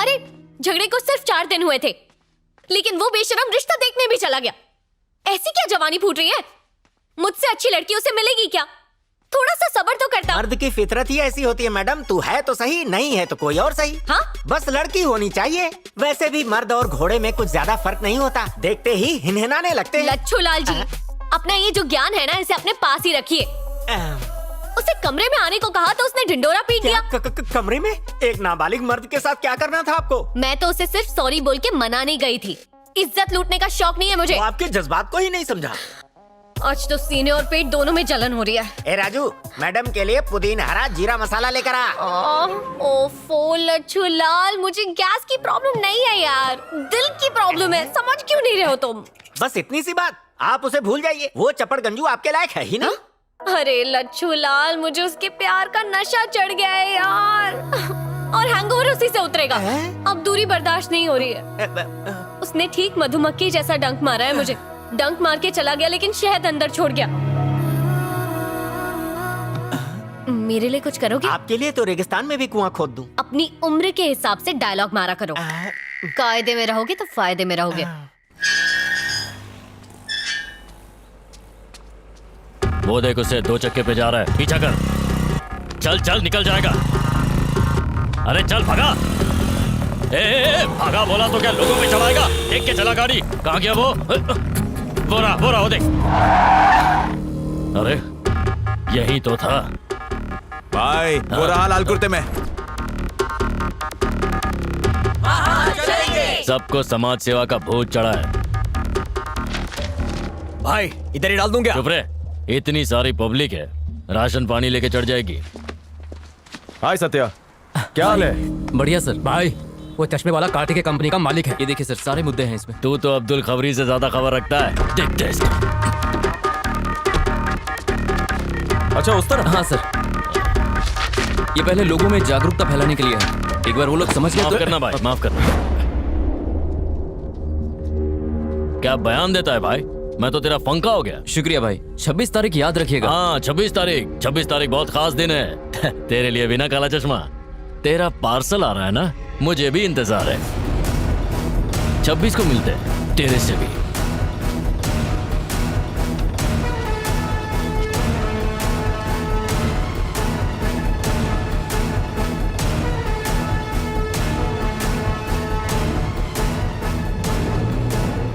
अरे झगड़े को सिर्फ 4 दिन हुए थे, लेकिन वो बेशरम रिश्ता देखने भी चला गया। ऐसी क्या जवानी फूट रही है? मुझसे अच्छी लड़की उसे मिलेगी क्या? थोड़ा सा सब्र तो करता। मर्द की फितरत ही ऐसी होती है मैडम। तू है तो सही, नहीं है तो कोई और सही। हाँ? बस लड़की होनी चाहिए। वैसे भी मर्द और घोड़े में कुछ ज्यादा फर्क नहीं होता, देखते ही हिनहिनाने लगते हैं। लच्छू लाल जी, अपना ये जो ज्ञान है ना, इसे अपने पास ही रखिए। उसे कमरे में आने को कहा तो उसने ढिंडोरा पीट दिया। कमरे में एक नाबालिग मर्द के साथ क्या करना था आपको? मैं तो उसे सिर्फ सॉरी बोल के मनाने गई थी। इज्जत लूटने का शौक नहीं है मुझे। वो आपके जज्बात को ही नहीं समझा। आज तो सीने और पेट दोनों में जलन हो रही है। ए राजू, मैडम के लिए पुदीना हरा जीरा मसाला लेकर आ। ओफो लच्छू लाल, मुझे गैस की प्रॉब्लम नहीं है यार, दिल की प्रॉब्लम है। समझ क्यों नहीं रहे हो तुम? बस इतनी सी बात, आप उसे भूल जाइए। वो चपड़ गंजू आपके लायक है ही नहीं। अरे लच्छू लाल, मुझे उसके प्यार का नशा चढ़ गया है यार, और हैंगओवर उसी से उतरेगा। अब दूरी बर्दाश्त नहीं हो रही है। उसने ठीक मधुमक्खी जैसा डंक मारा है मुझे। डंक मार के चला गया, लेकिन शहद अंदर छोड़ गया। मेरे लिए कुछ करोगे? आपके लिए तो रेगिस्तान में भी कुआं खोद दूं। अपनी उम्र के हिसाब से डायलॉग मारा करो। कायदे में रहोगे तो फायदे में रहोगे। वो देख, उसे 2 चक्के पे जा रहा है, पीछा कर। चल चल, निकल जाएगा। अरे चल, भागा। ए, भागा बोला तो क्या लोगों पे चलाएगा? देख के चला गाड़ी। कहाँ गया वो? बोरा वो देख। अरे यही तो था भाई। वो रहा लाल कुर्ते में। सबको समाज सेवा का भूत चढ़ा है। भाई इधर ही डाल दूं क्या? चुप रहे, इतनी सारी पब्लिक है, राशन पानी लेके चढ़ जाएगी। हाय सत्या, क्या हाल है? बढ़िया सर। भाई वो चश्मे वाला कार्तिक कंपनी का मालिक है। ये देखिए सर, सारे मुद्दे हैं इसमें। तू तो अब्दुल खबरी से ज्यादा खबर रखता है। देखते इसको। अच्छा उस तरह? हाँ सर, ये पहले लोगों में जागरूकता फैलाने के लिए है। एक बार वो लोग समझ गए माफ तो... करना भाई, माफ करना। क्या बयान देता है भाई? मैं तो तेरा फंका हो गया। शुक्रिया भाई। 26 तारीख याद रखिएगा। हाँ 26 तारीख। 26 तारीख बहुत खास दिन है तेरे लिए भी ना, काला चश्मा। तेरा पार्सल आ रहा है ना, मुझे भी इंतजार है। 26 को मिलते हैं, तेरे से भी।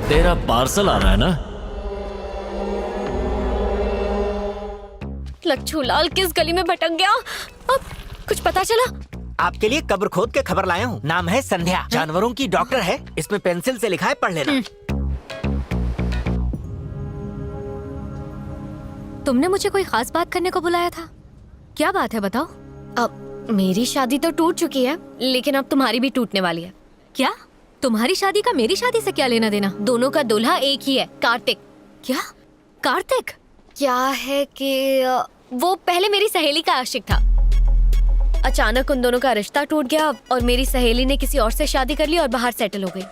तेरा पार्सल आ रहा है ना। लच्छू लाल किस गली में भटक गया? अब कुछ पता चला? आपके लिए कब्र खोद के खबर लाया हूँ। नाम है संध्या, जानवरों की डॉक्टर है। इसमें पेंसिल से लिखा है, पढ़ लेना। तुमने मुझे कोई खास बात करने को बुलाया था? क्या बात है बताओ। अब मेरी शादी तो टूट चुकी है, लेकिन अब तुम्हारी भी टूटने वाली है। क्या? तुम्हारी शादी का मेरी शादी से क्या लेना देना? दोनों का दूल्हा एक ही है, कार्तिक। क्या? कार्तिक? क्या है कि वो पहले मेरी सहेली का आशिक था। अचानक उन दोनों का रिश्ता टूट गया और मेरी सहेली ने किसी और से शादी कर ली और बाहर सेटल हो गई।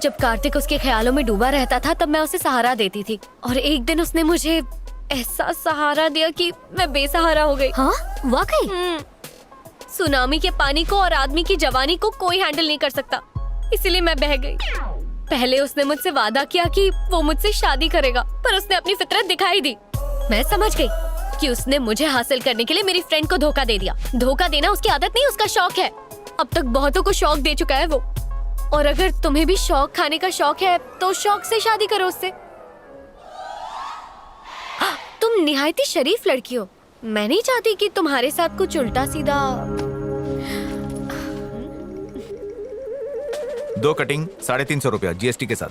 जब कार्तिक उसके ख्यालों में डूबा रहता था, तब मैं उसे सहारा देती थी, और एक दिन उसने मुझे ऐसा सहारा दिया कि मैं बेसहारा हो गई। हाँ वाकई? सुनामी के पानी को और आदमी की जवानी को कोई हैंडल नहीं कर सकता, इसलिए मैं बह गई। पहले उसने मुझसे वादा किया कि वो मुझसे शादी करेगा, पर उसने अपनी फितरत दिखाई दी। मैं समझ गई कि उसने मुझे हासिल करने के लिए मेरी फ्रेंड को धोखा दे दिया। धोखा देना उसकी आदत नहीं, उसका शौक है। अब तक बहुतों को शौक दे चुका है वो। और अगर तुम्हें भी शौक खाने का शौक है, तो शौक से शादी करो उससे। तुम निहायती शरीफ लड़की हो। मैं नहीं चाहती कि तुम्हारे साथ कुछ उल्टा सीधा। 2 कटिंग 350 रुपया GST के साथ।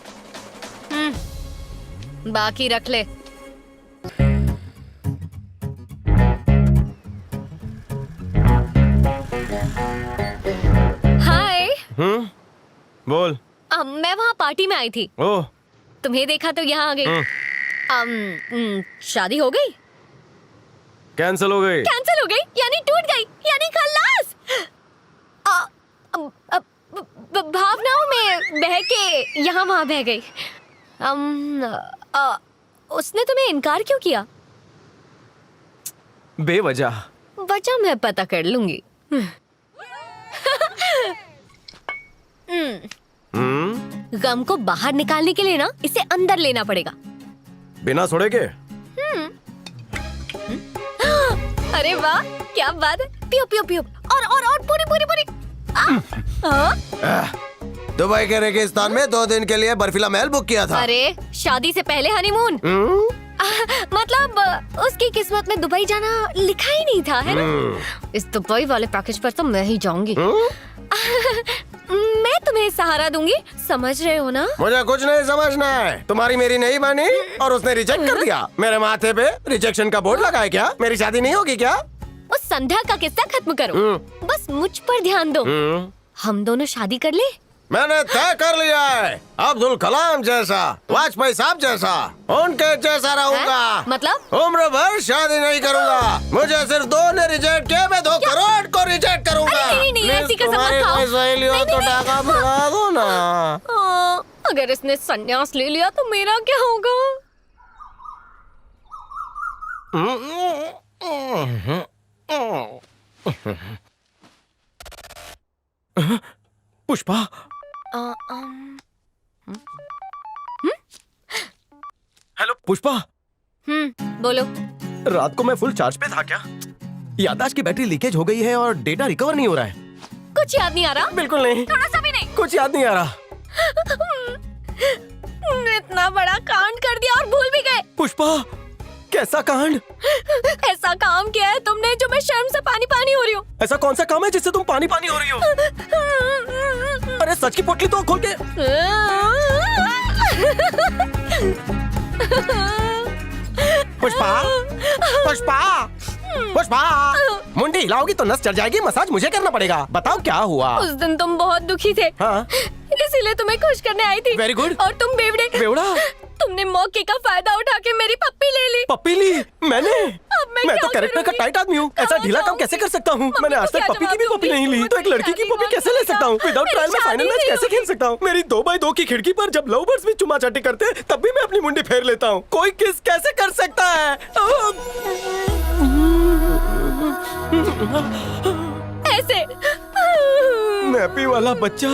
बाकी रख ले। हाय। बोल। मैं वहाँ पार्टी में आई थी। ओह, तुम्हें देखा तो यहाँ आ गई। शादी हो गई? कैंसिल हो गई। कैंसिल हो गई यानी टूट गई, यानी खल्लास। भावनाओं में बह के यहाँ वहाँ बह गई। उसने तुम्हें इनकार क्यों किया? गम को बाहर निकालने के लिए ना इसे अंदर लेना पड़ेगा। बिना सोडे के? अरे वाह, क्या बात है। पियो पियो पियो, और पूरी पूरी पूरी। दुबई के रेगिस्तान में 2 दिन के लिए बर्फीला महल बुक किया था। अरे शादी से पहले हनीमून। मतलब उसकी किस्मत में दुबई जाना लिखा ही नहीं था, है ना? इस दुबई वाले पैकेज पर तो मैं ही जाऊंगी। मैं तुम्हें सहारा दूंगी, समझ रहे हो ना? मुझे कुछ नहीं समझना है। तुम्हारी मेरी नहीं मानी और उसने रिजेक्ट कर दिया। मेरे माथे पे रिजेक्शन का बोर्ड लगा है क्या? मेरी शादी नहीं होगी क्या? उस संध्या का किस्सा खत्म करो, बस मुझ पर ध्यान दो। हम दोनों शादी कर ले। मैंने तय कर लिया है, अब्दुल कलाम जैसा, वाजपेयी साहब जैसा, उनके जैसा रहूंगा। मतलब? उम्र भर शादी नहीं करूंगा। मुझे सिर्फ 2 ने रिजेक्ट किया, मैं 2 करोड़ को रिजेक्ट करूंगा। अरे नहीं, ऐसी कसम मत तुम्हारी खाओ। कोई सहेली हो तो टाका बढ़ा दो ना। अगर इसने संन्यास ले लिया तो मेरा क्या होगा? पुष्पा, हेलो पुष्पा। बोलो। रात को मैं फुल चार्ज पे था क्या? याददाश्त की बैटरी लीकेज हो गई है और डेटा रिकवर नहीं हो रहा है। कुछ याद नहीं आ रहा? बिल्कुल नहीं, थोड़ा सा भी नहीं? कुछ याद नहीं आ रहा। इतना बड़ा कांड कर दिया और भूल भी गए। पुष्पा, कैसा कांड? ऐसा काम किया है तुमने जो मैं शर्म से पानी पानी हो रही हूँ। ऐसा कौन सा काम है जिससे तुम पानी पानी हो रही हो? अरे सच की पोटली तो खोल के। पुष्पा, पुष्पा, पुष्पा, मुंडी हिलाओगी तो नस चढ़ जाएगी। मसाज मुझे करना पड़ेगा। बताओ क्या हुआ? उस दिन तुम बहुत दुखी थे, हाँ? इसीलिए तुम्हें खुश करने आई थी। Very good। और तुम बेवड़े। बेवड़ा? तुमने मौके का फायदा उठा के मेरी पप्पी ले ली। पप्पी ली? मैंने? अब मैं मैं क्या तो कैरेक्टर का करूंगी? टाइट आदमी हूँ। ऐसा कहाँ ढीला काम जाऊँ? कैसे कर सकता हूँ? मैंने आज को तक क्या पप्पी की भी जवाब पप्पी नहीं दूंगी? ली, तो एक लड़की की पप्पी कैसे ले सकता हूँ? विदाउट ट्रायल में फाइनल मैच कैसे खेल सकता हूँ? मेरी 2x2 की खिड़की पर जब लव बर्ड्स भी चुमा चाटी करते तब भी मैं अपनी मुंडी फेर लेता हूँ। कोई किस कैसे कर सकता है? ऐसे मैपी वाला बच्चा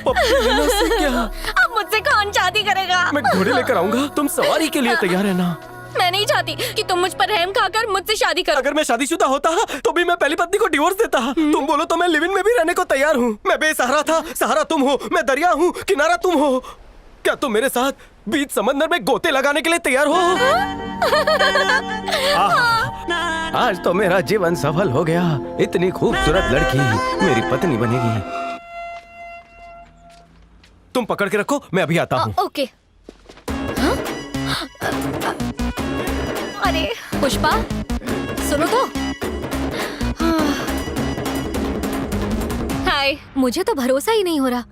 पप्पी लेना सीख गया। अब मुझसे कौन शादी करेगा? मैं घोड़े लेकर आऊंगा, तुम सवारी के लिए तैयार है ना? मैं नहीं चाहती कि तुम मुझ पर रहम खाकर मुझसे शादी करो। अगर मैं शादीशुदा होता तो भी मैं पहली पत्नी को डिवोर्स देता। तुम बोलो तो मैं लिव इन में भी रहने को तैयार हूँ। मैं बेसहारा था, सहारा तुम हो। मैं दरिया हूँ, किनारा तुम हो। क्या तुम मेरे साथ बीच समंदर में गोते लगाने के लिए तैयार हो? आज तो मेरा जीवन सफल हो गया। इतनी खूबसूरत लड़की मेरी पत्नी बनेगी। तुम पकड़ के रखो, मैं अभी आता हूँ। ओके। हाँ? अरे पुष्पा, सुनो तो। हाय, मुझे तो भरोसा ही नहीं हो रहा।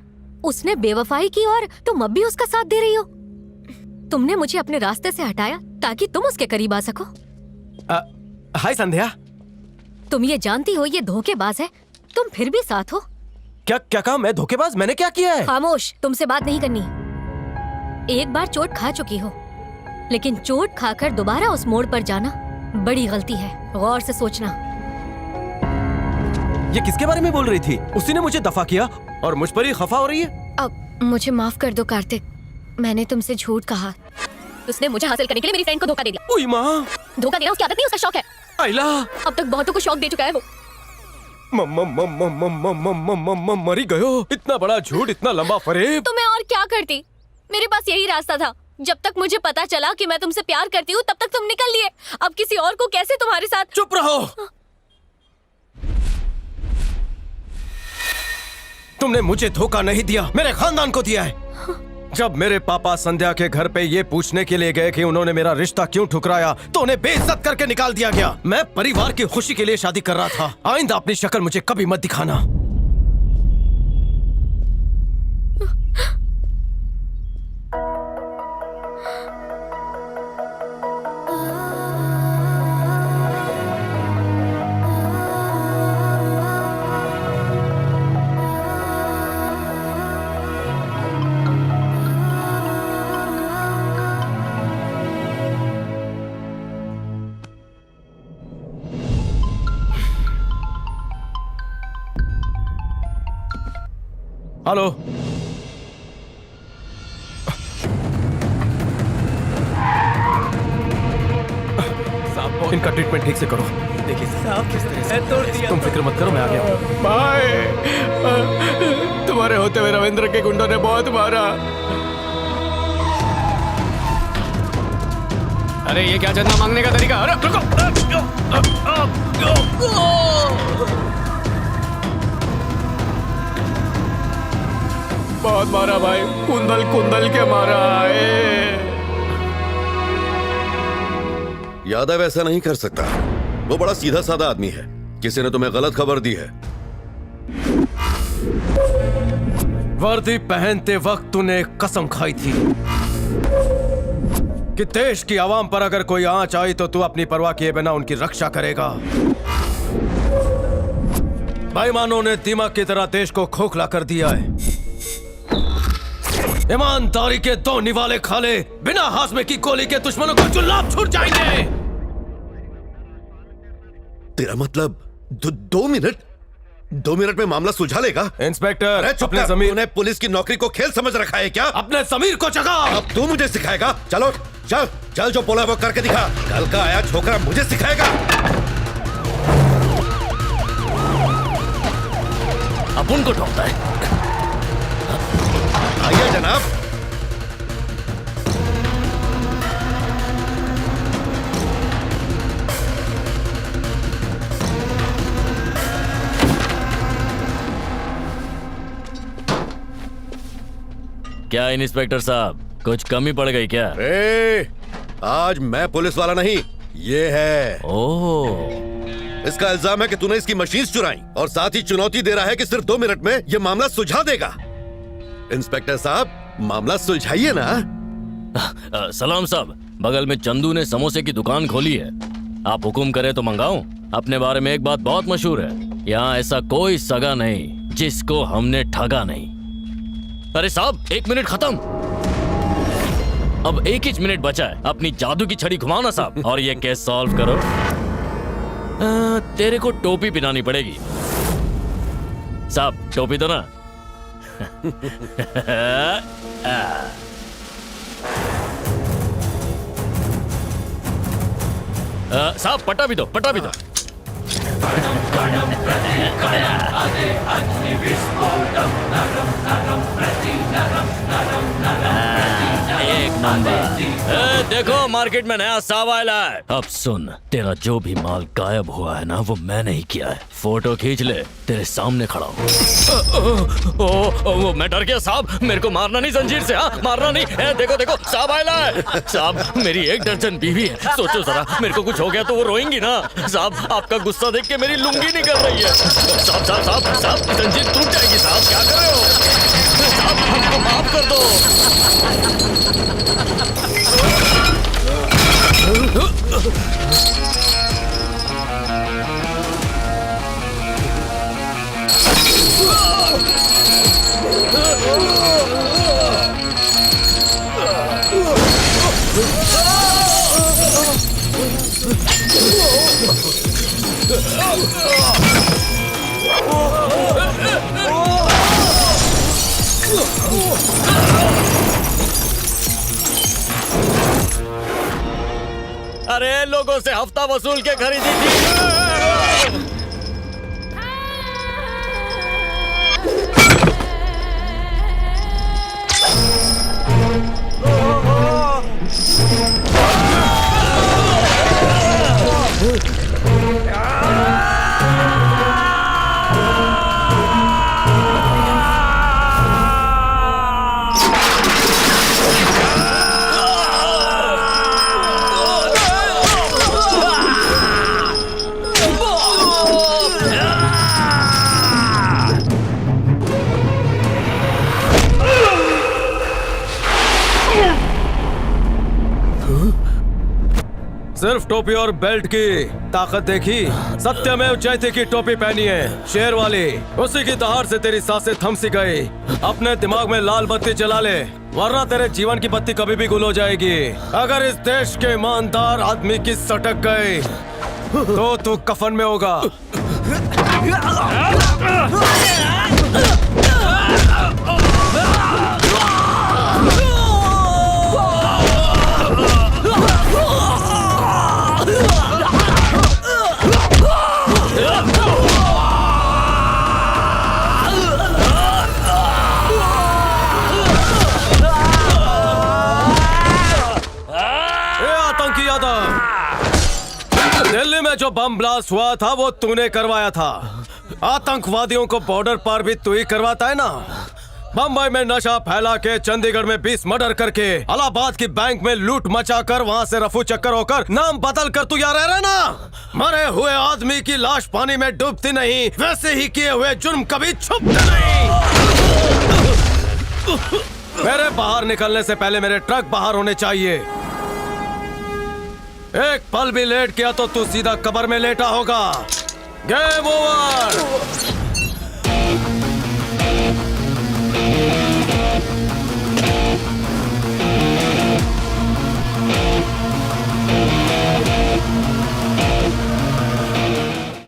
उसने बेवफाई की और तुम अब भी उसका साथ दे रही हो। तुमने मुझे अपने रास्ते से हटाया ताकि तुम उसके करीब आ सको। हाय संध्या। तुम ये जानती हो ये धोखेबाज है, तुम फिर भी साथ हो। क्या क्या कहा? मैं धोखेबाज? मैंने क्या किया है? खामोश, तुमसे बात नहीं करनी। एक बार चोट खा चुकी हो, लेकिन चोट खाकर दोबारा उस मोड़ पर जाना बड़ी गलती है। गौर से सोचना। ये किसके बारे में बोल रही थी? उसी ने मुझे दफा किया और मुझ पर ही खफा हो रही है। अब मुझे माफ कर दो कार्तिक, मैंने तुमसे झूठ कहा। उसने मुझे हासिल करने के लिए मेरी फ्रेंड को धोखा दे दिया। ओए माँ, धोखा देना उसकी आदत नहीं, उसका शौक है। आइला, अब तक बहुतों को शौक दे चुका है वो। मरी गयो। इतना बड़ा झूठ, इतना लंबा फरेब। तो मैं और क्या करती? मेरे पास यही रास्ता था। जब तक मुझे पता चला कि मैं तुमसे प्यार करती हूँ तब तक तुम निकल लिए। अब किसी और को कैसे तुम्हारे साथ? चुप रहो। तुमने मुझे धोखा नहीं दिया, मेरे खानदान को दिया है। जब मेरे पापा संध्या के घर पे ये पूछने के लिए गए कि उन्होंने मेरा रिश्ता क्यों ठुकराया, तो उन्हें बेइज्जत करके निकाल दिया गया। मैं परिवार की खुशी के लिए शादी कर रहा था। आइंदा अपनी शक्ल मुझे कभी मत दिखाना। हेलो। इनका ट्रीटमेंट ठीक से करो। देखिए साहब किस तरह से तोड़ दिया। तुम फिक्र मत करो, मैं आ गया हूँ। भाई, तुम्हारे होते हुए रविंद्र के गुंडों ने बहुत मारा। अरे ये क्या चंदा मांगने का तरीका? अरे बहुत मारा भाई, कुंदल कुंदल के मारा है। यादव ऐसा नहीं कर सकता, वो बड़ा सीधा साधा आदमी है। किसी ने तुम्हें गलत खबर दी है। वर्दी पहनते वक्त तूने एक कसम खाई थी कि देश की आवाम पर अगर कोई आंच आई तो तू अपनी परवाह किए बिना उनकी रक्षा करेगा। बेईमानों ने दीमक की तरह देश को खोखला कर दिया है। ईमानदारी के दो निवाले खाले बिना हाजमे की गोली के दुश्मनों को जुल्लाब छूट जाएंगे। तेरा मतलब 2 मिनट में मामला सुलझा लेगा? इंस्पेक्टर, अरे चुप अपने कर। जमीर तूने पुलिस की नौकरी को खेल समझ रखा है क्या? अपने जमीर को जगा। अब तू मुझे सिखाएगा? चलो चल चल, जो बोला वो करके दिखा। कल का आया छोकरा मुझे सिखाएगा। अपन को ठोकता है। आइए जनाब। क्या इंस्पेक्टर साहब, कुछ कमी पड़ गई क्या? आज मैं पुलिस वाला नहीं, ये है। ओह, इसका इल्जाम है कि तूने इसकी मशीन चुराई और साथ ही चुनौती दे रहा है कि सिर्फ 2 मिनट में ये मामला सुलझा देगा। इंस्पेक्टर साहब, मामला सुलझाइए ना। सलाम साहब, बगल में चंदू ने समोसे की दुकान खोली है। आप हुक्म करें तो मंगाऊं? अपने बारे में एक बात बहुत मशहूर है, यहाँ ऐसा कोई सगा नहीं जिसको हमने ठगा नहीं। अरे साहब, 1 मिनट खत्म। अब 1 ही मिनट बचा है। अपनी जादू की छड़ी घुमाओ ना साहब और ये केस सॉल्व करो। तेरे को टोपी पहनानी पड़ेगी साहब। टोपी दो ना। साहब पट्टा भी दो, पट्टा भी दो। एक नंबर। देखो मार्केट में नया साब आया है। अब सुन, तेरा जो भी माल गायब हुआ है ना, वो मैंने ही किया है। फोटो खींच ले, तेरे सामने खड़ा हूँ। वो मैं डर गया साहब, मेरे को मारना नहीं जंजीर से। हाँ, मारना नहीं। देखो देखो साहब आया है। साहब, मेरी 1 दर्जन बीवी है। सोचो जरा, मेरे को कुछ हो गया तो वो रोएंगी ना। साहब, आपका गुस्सा देख के मेरी लुंगी निकल रही है। साहब साहब साहब साहब, जंजीर टूट जाएगी साहब, क्या कर रहे हो? साहब, हमको माफ कर दो। अरे लोगों से हफ्ता वसूल के खरीदी थी। सिर्फ टोपी और बेल्ट की ताकत देखी? सत्यमेव जयते की टोपी पहनी है, शेर वाली। उसी की दहाड़ से तेरी सांसें थम सी गई। अपने दिमाग में लाल बत्ती जला ले, वरना तेरे जीवन की बत्ती कभी भी गुल हो जाएगी। अगर इस देश के ईमानदार आदमी की सटक गई तो तू कफन में होगा। में जो बम ब्लास्ट हुआ था वो तूने करवाया था। आतंकवादियों को बॉर्डर पार भी तू ही करवाता है ना। बम्बई में नशा फैला के, चंडीगढ़ में 20 मर्डर करके, इलाहाबाद की बैंक में लूट मचाकर, वहाँ से रफू चक्कर होकर नाम बदल कर तू यहाँ रह रहा ना। मरे हुए आदमी की लाश पानी में डूबती नहीं, वैसे ही किए हुए जुर्म कभी छुपते नहीं। मेरे बाहर निकलने से पहले मेरे ट्रक बाहर होने चाहिए। एक पल भी लेट किया तो तू सीधा कब्र में लेटा होगा। Game over.